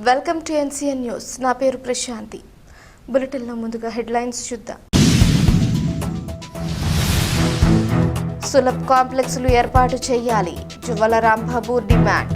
Welcome to NCN news. నా పేరు ప్రశాంతి. బులెటిన్లో ముందుగా హెడ్లైన్స్ చూద్దాం. సులభ్ కాంప్లెక్స్లు ఏర్పాటు చేయాలి, జువ్వల రాంబాబు డిమాండ్.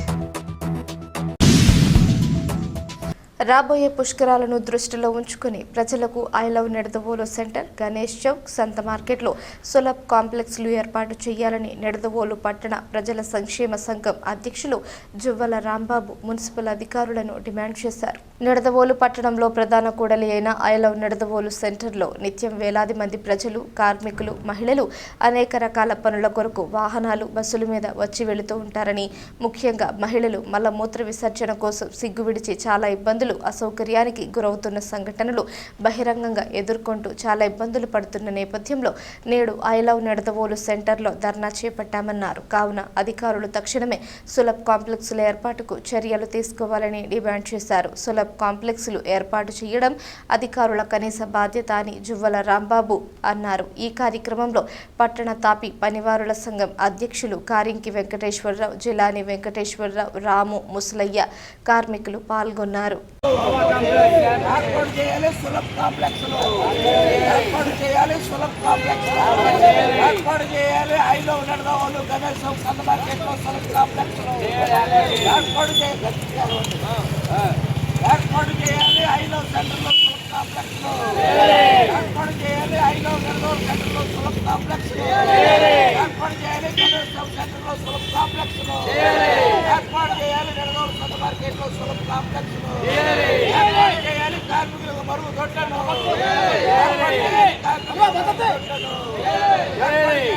రాబోయే పుష్కరాలను దృష్టిలో ఉంచుకుని ప్రజలకు I love Nidadavolu centre, Ganesh Chowk, సంత మార్కెట్లో సులభ్ కాంప్లెక్స్లు ఏర్పాటు చేయాలని నిడదవోలు పట్టణ ప్రజల సంక్షేమ సంఘం అధ్యక్షులు జువ్వల రాంబాబు మున్సిపల్ అధికారులను డిమాండ్ చేశారు. నిడదవోలు పట్టణంలో ప్రధాన కూడలి అయిన ఐ లవ్ నిడదవోలు సెంటర్లో నిత్యం వేలాది మంది ప్రజలు, కార్మికులు, మహిళలు అనేక రకాల పనుల కొరకు వాహనాలు, బస్సుల మీద వచ్చి వెళుతూ ఉంటారని, ముఖ్యంగా మహిళలు మలమూత్ర విసర్జన కోసం సిగ్గు విడిచి చాలా ఇబ్బందులు, అసౌకర్యానికి గురవుతున్న సంఘటనలు బహిరంగంగా ఎదుర్కొంటూ చాలా ఇబ్బందులు పడుతున్న నేపథ్యంలో నేడు ఐ లవ్ నిడదవోలు సెంటర్లో ధర్నా చేపట్టామన్నారు. కావున అధికారులు తక్షణమే సులభ్ కాంప్లెక్స్ల ఏర్పాటుకు చర్యలు తీసుకోవాలని డిమాండ్ చేశారు. సులభ్ కాంప్లెక్స్లు ఏర్పాటు చేయడం అధికారుల కనీస బాధ్యత అని జువ్వల రాంబాబు అన్నారు. ఈ కార్యక్రమంలో పట్టణ తాపి పనివారుల సంఘం అధ్యక్షులు కారింకి వెంకటేశ్వరరావు, జిలాని వెంకటేశ్వరరావు, రాము, ముసలయ్య, కార్మికులు పాల్గొన్నారు. ఏర్పాటు చేయాలి సులభ్ కాంప్లెక్స్లు, ఏర్పాటు చేయాలి సులభ్ కాంప్లెక్స్లు, ఏర్పాటు చేయాలి ఐ లవ్ నిడదవోలు గణేష్ చౌక్ సంత మార్కెట్లో సులభ్ కాంప్లెక్స్లు, ఏర్పాటు చేయాలి ఐ లవ్ సెంటర్లో సులభ్ కాంప్లెక్స్లు, ఏర్పాటు చేయాలి ఐ లవ్ నిడదవోలు సెంటర్లో సులభ్ కాంప్లెక్స్లు, ఏర్పాటు